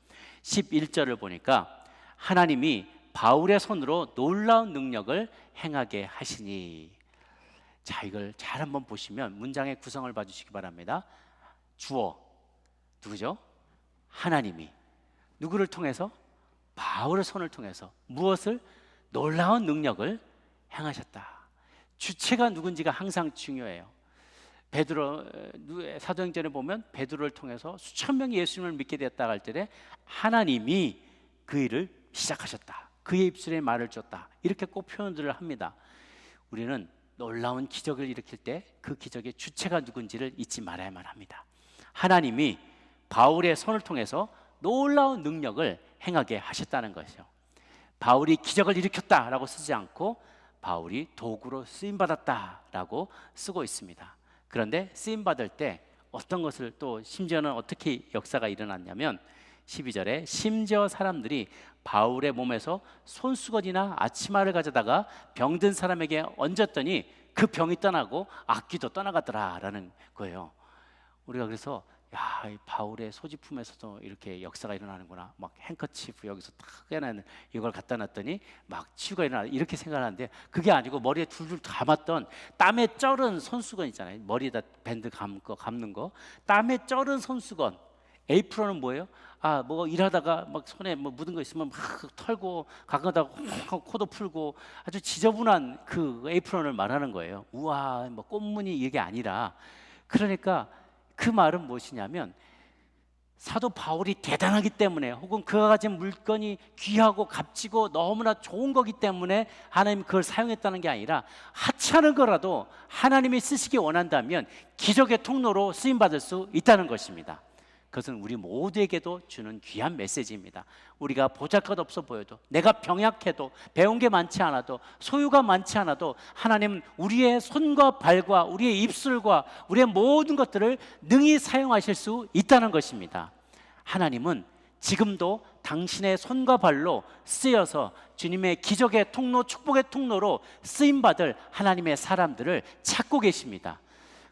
11절을 보니까 하나님이 바울의 손으로 놀라운 능력을 행하게 하시니. 자, 이걸 잘 한번 보시면 문장의 구성을 봐주시기 바랍니다. 주어 누구죠? 하나님이 누구를 통해서? 바울의 손을 통해서 무엇을? 놀라운 능력을 행하셨다. 주체가 누군지가 항상 중요해요. 베드로 사도행전에 보면 베드로를 통해서 수천 명이 예수님을 믿게 되었다 할 때 하나님이 그 일을 시작하셨다. 그의 입술에 말을 줬다. 이렇게 꼭 표현들을 합니다. 우리는 놀라운 기적을 일으킬 때 그 기적의 주체가 누군지를 잊지 말아야만 합니다. 하나님이 바울의 손을 통해서 놀라운 능력을 행하게 하셨다는 것이죠. 바울이 기적을 일으켰다라고 쓰지 않고 바울이 도구로 쓰임받았다라고 쓰고 있습니다. 그런데 쓰임받을 때 어떤 것을 또 심지어는 어떻게 역사가 일어났냐면 12절에 심지어 사람들이 바울의 몸에서 손수건이나 앞치마를 가져다가 병든 사람에게 얹었더니 그 병이 떠나고 악귀도 떠나가더라라는 거예요. 우리가 그래서 야, 이 바울의 소지품에서도 이렇게 역사가 일어나는구나. 막 행커치프 여기서 탁 해놔는 이걸 갖다 놨더니 막 치유가 일어나 이렇게 생각하는데 그게 아니고 머리에 둘둘 감았던 땀에 쩔은 손수건 있잖아요. 머리에다 밴드 감는 거. 땀에 쩔은 손수건. 에이프런은 뭐예요? 뭐 일하다가 막 손에 뭐 묻은 거 있으면 막 털고 가끔가다 코도 풀고 아주 지저분한 그 에이프런을 말하는 거예요. 우와, 뭐 꽃무늬 이게 아니라. 그러니까 그 말은 무엇이냐면 사도 바울이 대단하기 때문에 혹은 그가 가진 물건이 귀하고 값지고 너무나 좋은 거기 때문에 하나님이 그걸 사용했다는 게 아니라 하찮은 거라도 하나님이 쓰시기 원한다면 기적의 통로로 쓰임받을 수 있다는 것입니다. 그것은 우리 모두에게도 주는 귀한 메시지입니다. 우리가 보잘것없어 보여도, 내가 병약해도, 배운 게 많지 않아도, 소유가 많지 않아도 하나님은 우리의 손과 발과 우리의 입술과 우리의 모든 것들을 능히 사용하실 수 있다는 것입니다. 하나님은 지금도 당신의 손과 발로 쓰여서 주님의 기적의 통로, 축복의 통로로 쓰임받을 하나님의 사람들을 찾고 계십니다.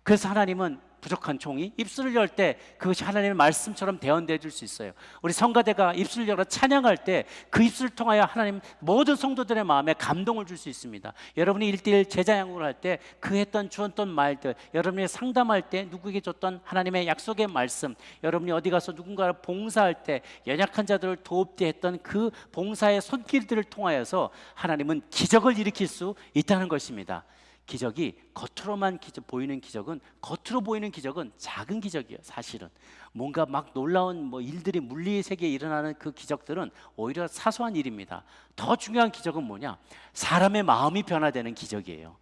그래서 하나님은 부족한 종이 입술을 열 때 그것이 하나님의 말씀처럼 대언되어 줄 수 있어요. 우리 성가대가 입술을 열어 찬양할 때 그 입술을 통하여 하나님 모든 성도들의 마음에 감동을 줄 수 있습니다. 여러분이 1:1 제자 양육을 할 때 그 했던 주었던 말들, 여러분이 상담할 때 누구에게 줬던 하나님의 약속의 말씀, 여러분이 어디 가서 누군가를 봉사할 때 연약한 자들을 도울 때 했던 그 봉사의 손길들을 통하여서 하나님은 기적을 일으킬 수 있다는 것입니다. 기적이 겉으로만 보이는 기적은, 겉으로 보이는 기적은 작은 기적이에요. 사실은 뭔가 막 놀라운 일들이 물리의 세계에 일어나는 그 기적들은 오히려 사소한 일입니다. 더 중요한 기적은 뭐냐? 사람의 마음이 변화되는 기적이에요.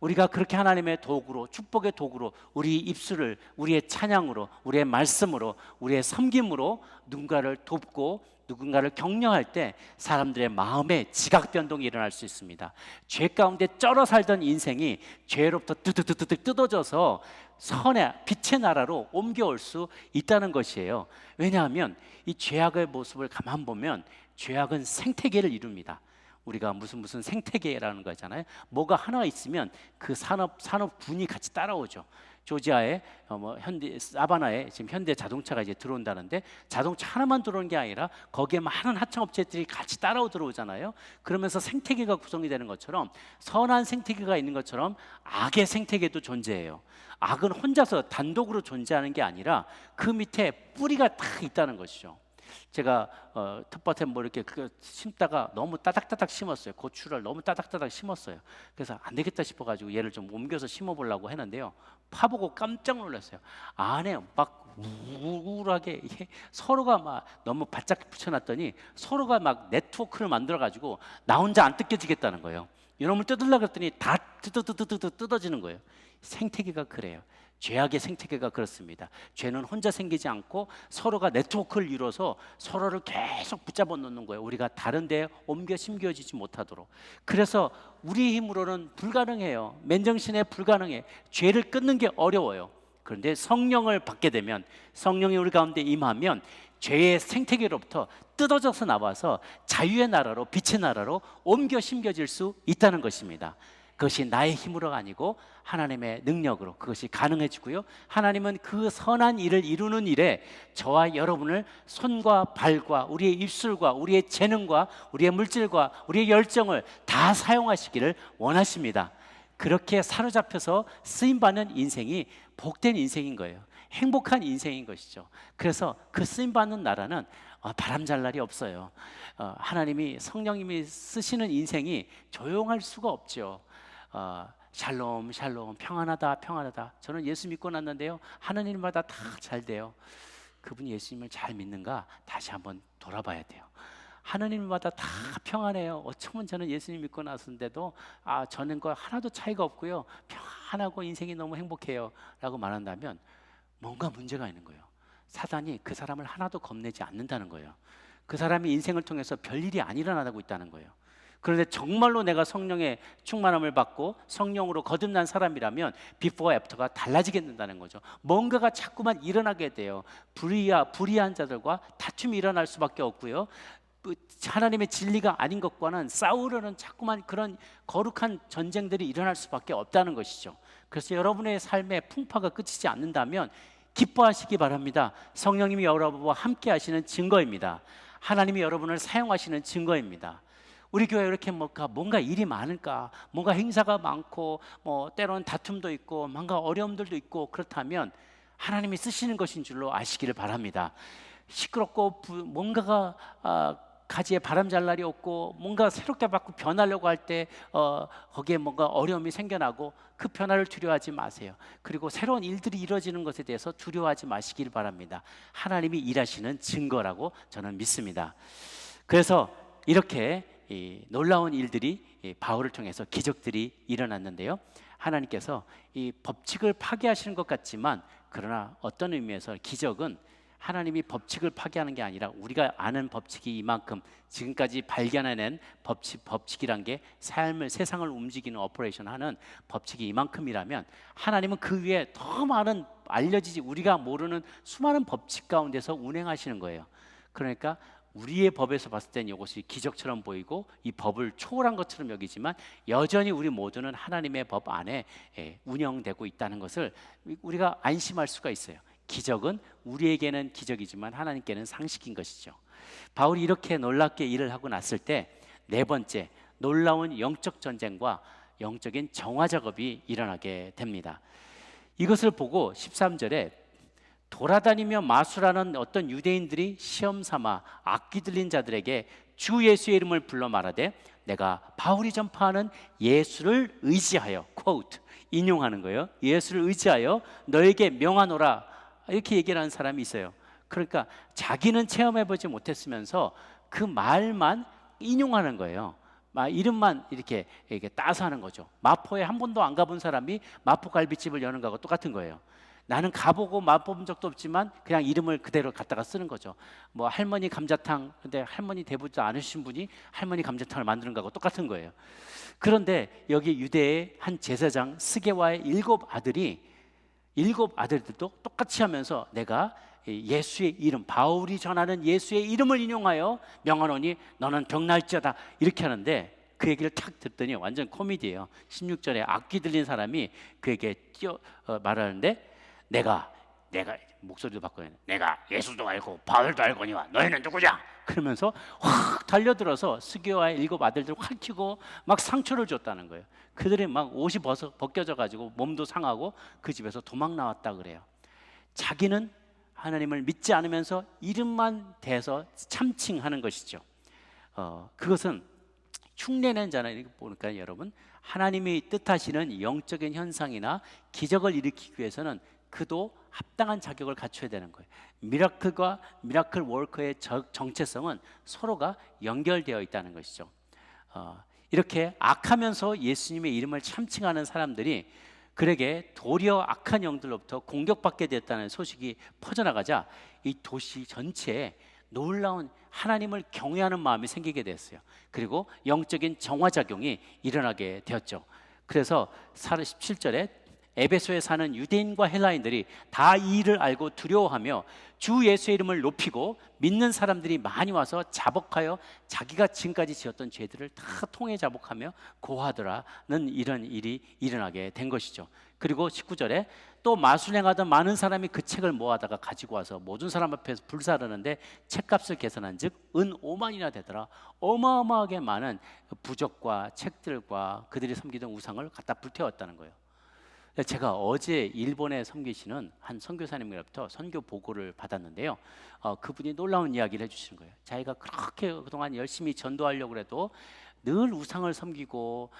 우리가 그렇게 하나님의 도구로, 축복의 도구로 우리 입술을 우리의 찬양으로, 우리의 말씀으로, 우리의 섬김으로 누군가를 돕고 누군가를 격려할 때 사람들의 마음에 지각 변동이 일어날 수 있습니다. 죄 가운데 쩔어 살던 인생이 죄로부터 뜨뜨뜨뜨 뜯어져서 선의 빛의 나라로 옮겨올 수 있다는 것이에요. 왜냐하면 이 죄악의 모습을 가만 보면 죄악은 생태계를 이룹니다. 우리가 무슨 생태계라는 거잖아요. 뭐가 하나 있으면 그 산업군이 같이 따라오죠. 조지아에 뭐 현대 사바나에 지금 현대 자동차가 이제 들어온다는데, 자동차 하나만 들어오는 게 아니라 거기에 많은 하청업체들이 같이 따라오 들어오잖아요. 그러면서 생태계가 구성이 되는 것처럼, 선한 생태계가 있는 것처럼 악의 생태계도 존재해요. 악은 혼자서 단독으로 존재하는 게 아니라 그 밑에 뿌리가 다 있다는 것이죠. 제가 텃밭에 뭐 이렇게 그 심다가 너무 따닥따닥 심었어요. 고추를 너무 따닥따닥 심었어요. 그래서 안 되겠다 싶어가지고 얘를 좀 옮겨서 심어보려고 했는데요. 파보고 깜짝 놀랐어요. 안에 막 우울하게 이게 서로가 막 너무 바짝 붙여놨더니 서로가 막 네트워크를 만들어가지고 나 혼자 안 뜯겨지겠다는 거예요. 이놈을 뜯으려고 했더니 다 뜯어지는 거예요. 생태계가 그래요. 죄악의 생태계가 그렇습니다. 죄는 혼자 생기지 않고 서로가 네트워크를 이뤄서 서로를 계속 붙잡아 놓는 거예요. 우리가 다른 데에 옮겨 심겨지지 못하도록. 그래서 우리 힘으로는 불가능해요. 맨정신에 불가능해. 죄를 끊는 게 어려워요. 그런데 성령을 받게 되면, 성령이 우리 가운데 임하면 죄의 생태계로부터 뜯어져서 나와서 자유의 나라로, 빛의 나라로 옮겨 심겨질 수 있다는 것입니다. 그것이 나의 힘으로가 아니고 하나님의 능력으로 그것이 가능해지고요. 하나님은 그 선한 일을 이루는 일에 저와 여러분을 손과 발과 우리의 입술과 우리의 재능과 우리의 물질과 우리의 열정을 다 사용하시기를 원하십니다. 그렇게 사로잡혀서 쓰임받는 인생이 복된 인생인 거예요. 행복한 인생인 것이죠. 그래서 그 쓰임받는 나라는 바람잘 날이 없어요. 하나님이, 성령님이 쓰시는 인생이 조용할 수가 없죠. 샬롬 샬롬, 평안하다 평안하다. 저는 예수 믿고 났는데요, 하는 일마다 다 잘 돼요. 그분이 예수님을 잘 믿는가 다시 한번 돌아봐야 돼요. 하는 일마다 다 평안해요. 어쩌면 저는 예수님 믿고 나서인데도 저는 거 하나도 차이가 없고요, 평안하고 인생이 너무 행복해요 라고 말한다면 뭔가 문제가 있는 거예요. 사단이 그 사람을 하나도 겁내지 않는다는 거예요. 그 사람이 인생을 통해서 별일이 안 일어나고 있다는 거예요. 그런데 정말로 내가 성령의 충만함을 받고 성령으로 거듭난 사람이라면 비포와 애프터가 달라지게 된다는 거죠. 뭔가가 자꾸만 일어나게 돼요. 불의한 자들과 다툼이 일어날 수밖에 없고요, 하나님의 진리가 아닌 것과는 싸우려는 자꾸만 그런 거룩한 전쟁들이 일어날 수밖에 없다는 것이죠. 그래서 여러분의 삶의 풍파가 끝이지 않는다면 기뻐하시기 바랍니다. 성령님이 여러분과 함께 하시는 증거입니다. 하나님이 여러분을 사용하시는 증거입니다. 우리 교회 이렇게 뭔가 일이 많을까, 뭔가 행사가 많고 뭐 때로는 다툼도 있고 뭔가 어려움들도 있고, 그렇다면 하나님이 쓰시는 것인 줄로 아시기를 바랍니다. 시끄럽고 뭔가가 가지에 바람잘 날이 없고 뭔가 새롭게 받고 변하려고 할 때 거기에 뭔가 어려움이 생겨나고 그 변화를 두려워하지 마세요. 그리고 새로운 일들이 이루어지는 것에 대해서 두려워하지 마시길 바랍니다. 하나님이 일하시는 증거라고 저는 믿습니다. 그래서 이렇게 이 놀라운 일들이 바울을 통해서 기적들이 일어났는데요, 하나님께서 이 법칙을 파괴하시는 것 같지만, 그러나 어떤 의미에서 기적은 하나님이 법칙을 파괴하는 게 아니라 우리가 아는 법칙이 이만큼, 지금까지 발견해낸 법칙이란 게 세상을 움직이는 오퍼레이션 하는 법칙이 이만큼이라면, 하나님은 그 위에 더 많은 알려지지 우리가 모르는 수많은 법칙 가운데서 운행하시는 거예요. 그러니까 우리의 법에서 봤을 땐 이것이 기적처럼 보이고 이 법을 초월한 것처럼 여기지만 여전히 우리 모두는 하나님의 법 안에 운영되고 있다는 것을 우리가 안심할 수가 있어요. 기적은 우리에게는 기적이지만 하나님께는 상식인 것이죠. 바울이 이렇게 놀랍게 일을 하고 났을 때 네 번째, 놀라운 영적 전쟁과 영적인 정화 작업이 일어나게 됩니다. 이것을 보고 13절에 돌아다니며 마술하는 어떤 유대인들이 시험 삼아 악기 들린 자들에게 주 예수의 이름을 불러 말하되 내가 바울이 전파하는 예수를 의지하여, quote, 인용하는 거예요. 예수를 의지하여 너에게 명하노라, 이렇게 얘기를 하는 사람이 있어요. 그러니까 자기는 체험해보지 못했으면서 그 말만 인용하는 거예요. 이름만 이렇게 따서 하는 거죠. 마포에 한 번도 안 가본 사람이 마포 갈비집을 여는 거하고 똑같은 거예요. 나는 가보고 맛본 적도 없지만 그냥 이름을 그대로 갖다가 쓰는 거죠. 뭐 할머니 감자탕, 근데 할머니 대보지 않으신 분이 할머니 감자탕을 만드는 거하고 똑같은 거예요. 그런데 여기 유대의 한 제사장 스게와의 7 아들들도 똑같이 하면서 내가 예수의 이름, 바울이 전하는 예수의 이름을 인용하여 명하노니 너는 병날지어다, 이렇게 하는데 그 얘기를 탁 듣더니 완전 코미디예요. 16절에 악귀 들린 사람이 그에게 말하는데 내가 목소리도 바꿔요. 내가 예수도 알고 바울도 알거니와 너희는 누구냐? 그러면서 확 달려들어서 스게와의 7 아들들을 확 치고 막 상처를 줬다는 거예요. 그들이 막 옷이 벗겨져 가지고 몸도 상하고 그 집에서 도망 나왔다 그래요. 자기는 하나님을 믿지 않으면서 이름만 대서 참칭하는 것이죠. 그것은 흉내낸 자는 보니까 여러분, 하나님이 뜻하시는 영적인 현상이나 기적을 일으키기 위해서는 그도 합당한 자격을 갖춰야 되는 거예요. 미라클과 미라클 워커의 정체성은 서로가 연결되어 있다는 것이죠. 이렇게 악하면서 예수님의 이름을 참칭하는 사람들이 그에게 도리어 악한 영들로부터 공격받게 됐다는 소식이 퍼져나가자 이 도시 전체에 놀라운 하나님을 경외하는 마음이 생기게 됐어요. 그리고 영적인 정화작용이 일어나게 되었죠. 그래서 17절에 에베소에 사는 유대인과 헬라인들이 다 이 일을 알고 두려워하며 주 예수의 이름을 높이고 믿는 사람들이 많이 와서 자복하여 자기가 지금까지 지었던 죄들을 다 통해 자복하며 고하더라는 이런 일이 일어나게 된 것이죠. 그리고 19절에 또 마술행하던 많은 사람이 그 책을 모아다가 가지고 와서 모든 사람 앞에서 불사르는데 책값을 계산한 즉 은 5만이나 되더라. 어마어마하게 많은 부적과 책들과 그들이 섬기던 우상을 갖다 불태웠다는 거예요. 제가 어제 일본에 섬기시는 한 선교사님으로부터 선교 보고를 받았는데요. 그분이 놀라운 이야기를 해주시는 거예요. 자기가 그렇게 그동안 열심히 전도하려고 해도 늘 우상을 섬기고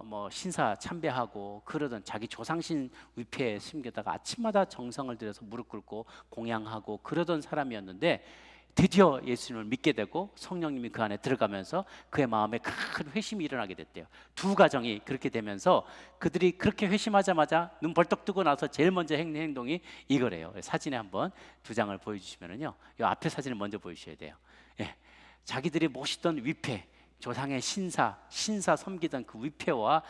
뭐 신사 참배하고 그러던 자기 조상신 위패에 숨겨다가 아침마다 정성을 들여서 무릎 꿇고 공양하고 그러던 사람이었는데 드디어 예수님을 믿게 되고 성령님이 그 안에 들어가면서 그의 마음에 큰 회심이 일어나게 됐대요. 두 가정이 그렇게 되면서 그들이 그렇게 회심하자마자 눈 벌떡 뜨고 나서 제일 먼저 했는 행동이 이거래요. 사진에 한번 2장을 보여주시면은요, 이 앞에 사진을 먼저 보여주셔야 돼요. 예, 자기들이 모시던 위패, 조상의 신사 섬기던 그 위패와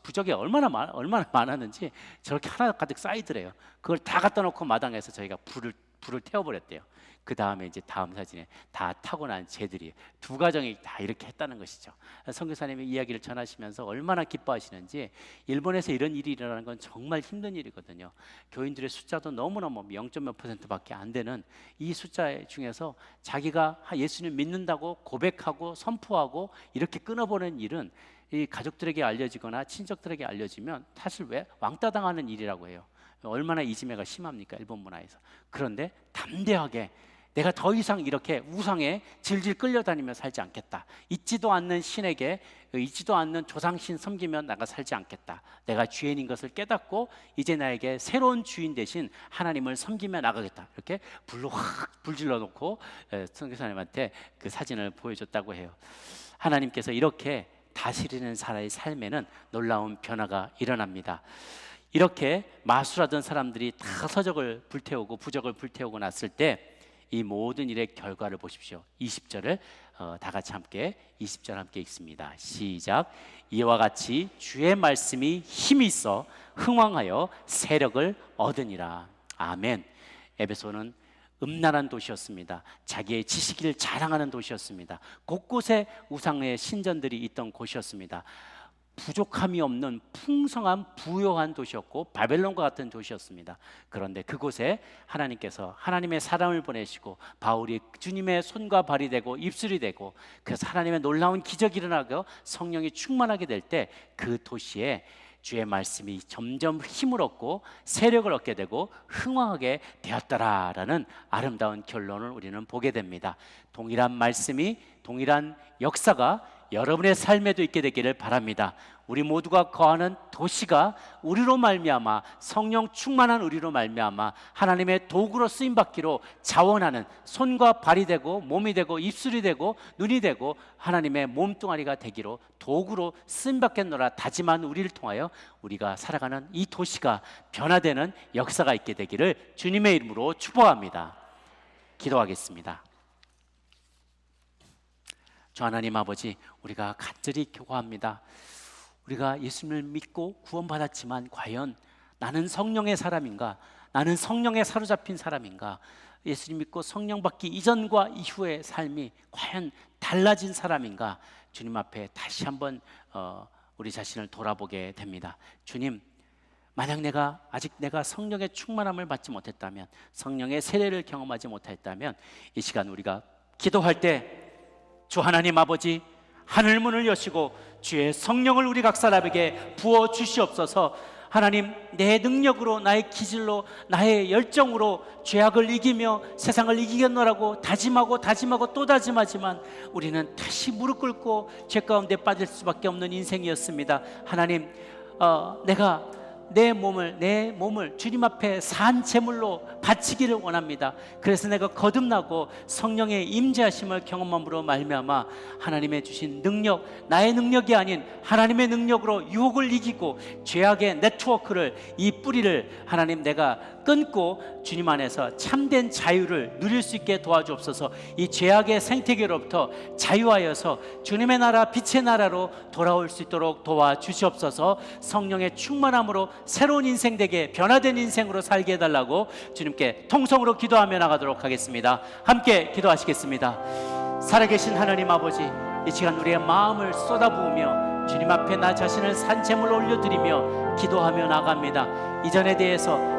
부적이 얼마나 많았는지 저렇게 하나 가득 쌓이더래요. 그걸 다 갖다 놓고 마당에서 저희가 불을 태워버렸대요. 그 다음에 이제 다음 사진에 다 타고난 쟤들이 두 가정이 다 이렇게 했다는 것이죠. 선교사님이 이야기를 전하시면서 얼마나 기뻐하시는지, 일본에서 이런 일이 일어나는 건 정말 힘든 일이거든요. 교인들의 숫자도 너무너무 0.몇 %밖에 안 되는 이 숫자 중에서 자기가 예수님 믿는다고 고백하고 선포하고 이렇게 끊어보는 일은 이 가족들에게 알려지거나 친척들에게 알려지면 사실 왜 왕따 당하는 일이라고 해요. 얼마나 이지매가 심합니까, 일본 문화에서. 그런데 담대하게 내가 더 이상 이렇게 우상에 질질 끌려다니며 살지 않겠다. 잊지도 않는 신에게, 잊지도 않는 조상신 섬기며 나가 살지 않겠다. 내가 죄인인 것을 깨닫고 이제 나에게 새로운 주인 대신 하나님을 섬기며 나가겠다. 이렇게 불로 확 불질러 놓고 선교사님한테 그 사진을 보여줬다고 해요. 하나님께서 이렇게 다스리는 사람의 삶에는 놀라운 변화가 일어납니다. 이렇게 마술하던 사람들이 다 서적을 불태우고 부적을 불태우고 났을 때 이 모든 일의 결과를 보십시오. 20절을 다 같이 함께 20절 함께 읽습니다. 시작. 이와 같이 주의 말씀이 힘이 있어 흥왕하여 세력을 얻으니라. 아멘. 에베소는 음란한 도시였습니다. 자기의 지식을 자랑하는 도시였습니다. 곳곳에 우상의 신전들이 있던 곳이었습니다. 부족함이 없는 풍성한 부요한 도시였고 바벨론과 같은 도시였습니다. 그런데 그곳에 하나님께서 하나님의 사람을 보내시고 바울이 주님의 손과 발이 되고 입술이 되고 그래서 하나님의 놀라운 기적이 일어나고 성령이 충만하게 될 때 그 도시에 주의 말씀이 점점 힘을 얻고 세력을 얻게 되고 흥왕하게 되었더라라는 아름다운 결론을 우리는 보게 됩니다. 동일한 말씀이, 동일한 역사가 여러분의 삶에도 있게 되기를 바랍니다. 우리 모두가 거하는 도시가 우리로 말미암아, 성령 충만한 우리로 말미암아 하나님의 도구로 쓰임 받기로 자원하는, 손과 발이 되고 몸이 되고 입술이 되고 눈이 되고 하나님의 몸뚱아리가 되기로 도구로 쓰임 받겠노라 다짐한 우리를 통하여 우리가 살아가는 이 도시가 변화되는 역사가 있게 되기를 주님의 이름으로 축복합니다. 기도하겠습니다. 주 하나님 아버지, 우리가 간절히 기도합니다. 우리가 예수님을 믿고 구원받았지만 과연 나는 성령의 사람인가? 나는 성령에 사로잡힌 사람인가? 예수님 믿고 성령 받기 이전과 이후의 삶이 과연 달라진 사람인가 주님 앞에 다시 한번 우리 자신을 돌아보게 됩니다. 주님, 만약 아직 내가 성령의 충만함을 받지 못했다면, 성령의 세례를 경험하지 못했다면, 이 시간 우리가 기도할 때 주 하나님 아버지, 하늘 문을 여시고 주의 성령을 우리 각 사람에게 부어 주시옵소서. 하나님, 내 능력으로, 나의 기질로, 나의 열정으로 죄악을 이기며 세상을 이기겠노라고 다짐하고 또 다짐하지만 우리는 다시 무릎 꿇고 죄 가운데 빠질 수밖에 없는 인생이었습니다. 하나님, 내가 내 몸을 주님 앞에 산 제물로 바치기를 원합니다. 그래서 내가 거듭나고 성령의 임재하심을 경험함으로 말미암아 하나님의 주신 능력, 나의 능력이 아닌 하나님의 능력으로 유혹을 이기고 죄악의 네트워크를, 이 뿌리를 하나님 내가 끊고 주님 안에서 참된 자유를 누릴 수 있게 도와주옵소서. 이 죄악의 생태계로부터 자유하여서 주님의 나라, 빛의 나라로 돌아올 수 있도록 도와주시옵소서. 성령의 충만함으로 새로운 인생 되게, 변화된 인생으로 살게 해달라고 주님께 통성으로 기도하며 나가도록 하겠습니다. 함께 기도하시겠습니다. 살아계신 하나님 아버지, 이 시간 우리의 마음을 쏟아부으며 주님 앞에 나 자신을 산제물로 올려드리며 기도하며 나갑니다. 이전에 대해서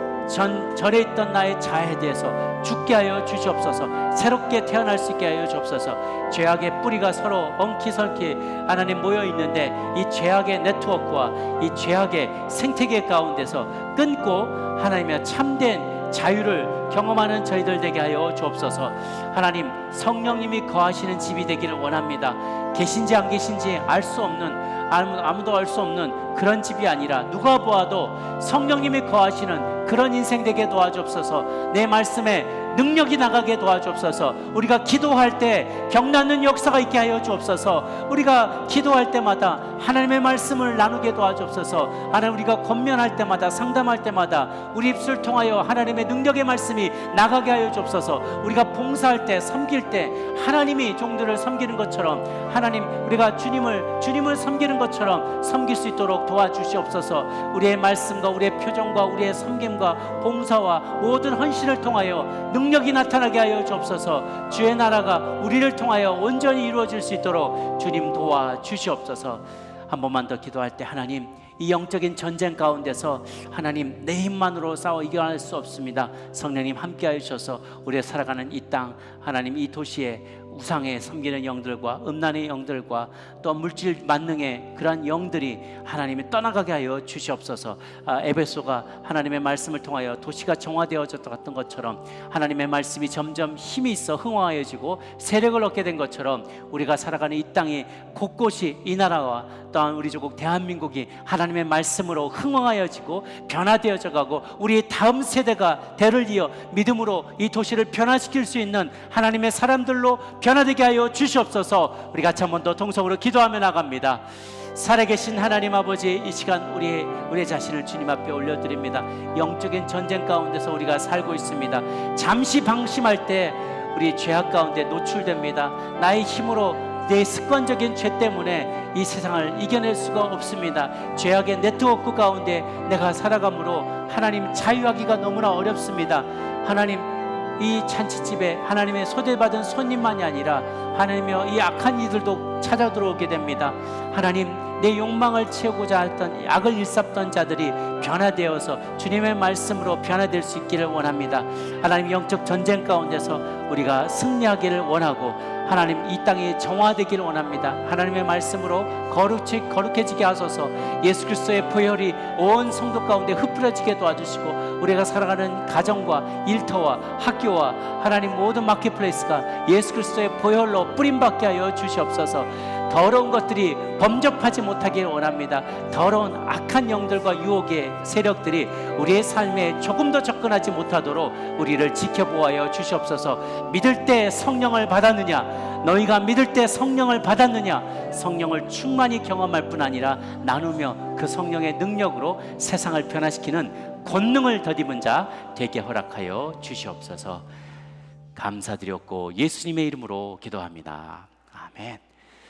전에 있던 나의 자아에 대해서 죽게 하여 주시옵소서. 새롭게 태어날 수 있게 하여 주옵소서. 죄악의 뿌리가 서로 엉키설키 하나님 모여 있는데, 이 죄악의 네트워크와 이 죄악의 생태계 가운데서 끊고 하나님의 참된 자유를 경험하는 저희들 되게 하여 주옵소서. 하나님, 성령님이 거하시는 집이 되기를 원합니다. 계신지 안 계신지 알 수 없는, 아무도 알 수 없는 그런 집이 아니라 누가 보아도 성령님이 거하시는 그런 인생 되게 도와주옵소서. 내 말씀에 능력이 나가게 도와주옵소서. 우리가 기도할 때 병나는 역사가 있게 하여 주옵소서. 우리가 기도할 때마다 하나님의 말씀을 나누게 도와주옵소서. 하나님, 우리가 권면할 때마다, 상담할 때마다 우리 입술을 통하여 하나님의 능력의 말씀이 나가게 하여 주옵소서. 우리가 봉사할 때, 섬길 때 하나님이 종들을 섬기는 것처럼, 하나님, 우리가 주님을 섬기는 것처럼 섬길 수 있도록 도와주시옵소서. 우리의 말씀과 우리의 표정과 우리의 섬김과 봉사와 모든 헌신을 통하여 능력이 나타나게 하여 주옵소서. 주의 나라가 우리를 통하여 온전히 이루어질 수 있도록 주님 도와주시옵소서. 한 번만 더 기도할 때, 하나님, 이 영적인 전쟁 가운데서 하나님, 내 힘만으로 싸워 이겨낼 수 없습니다. 성령님 함께하여 주셔서 우리가 살아가는 이 땅, 하나님, 이 도시에 우상에 섬기는 영들과 음란의 영들과 또 물질 만능의 그러한 영들이 하나님이 떠나가게 하여 주시옵소서. 에베소가 하나님의 말씀을 통하여 도시가 정화되어졌던 것처럼 하나님의 말씀이 점점 힘이 있어 흥황하여지고 세력을 얻게 된 것처럼 우리가 살아가는 이 땅이 곳곳이, 이 나라와 또한 우리 조국 대한민국이 하나님의 말씀으로 흥황하여지고 변화되어져 가고 우리의 다음 세대가 대를 이어 믿음으로 이 도시를 변화시킬 수 있는 하나님의 사람들로 변화되게 하여 주시옵소서. 우리 같이 한 번 더 통성으로 기도하며 나갑니다. 살아계신 하나님 아버지, 이 시간 우리의 자신을 주님 앞에 올려드립니다. 영적인 전쟁 가운데서 우리가 살고 있습니다. 잠시 방심할 때 우리 죄악 가운데 노출됩니다. 나의 힘으로, 내 습관적인 죄 때문에 이 세상을 이겨낼 수가 없습니다. 죄악의 네트워크 가운데 내가 살아가므로 하나님, 자유하기가 너무나 어렵습니다. 하나님, 이 잔치집에 하나님의 초대받은 손님만이 아니라 하나님의 이 악한 이들도 찾아 들어오게 됩니다. 하나님, 내 욕망을 채우고자 했던 악을 일삼던 자들이 변화되어서 주님의 말씀으로 변화될 수 있기를 원합니다. 하나님, 영적 전쟁 가운데서 우리가 승리하기를 원하고 하나님, 이 땅이 정화되기를 원합니다. 하나님의 말씀으로 거룩해지게 하소서. 예수 그리스도의 보혈이 온 성도 가운데 흩뿌려지게 도와주시고 우리가 살아가는 가정과 일터와 학교와 하나님 모든 마켓플레이스가 예수 그리스도의 보혈로 뿌림받게 하여 주시옵소서. 더러운 것들이 범접하지 못하길 원합니다. 더러운 악한 영들과 유혹의 세력들이 우리의 삶에 조금 더 접근하지 못하도록 우리를 지켜보아여 주시옵소서. 믿을 때 성령을 받았느냐? 너희가 믿을 때 성령을 받았느냐? 성령을 충만히 경험할 뿐 아니라 나누며 그 성령의 능력으로 세상을 변화시키는 권능을 덧입은 자 되게 허락하여 주시옵소서. 감사드렸고 예수님의 이름으로 기도합니다. 아멘.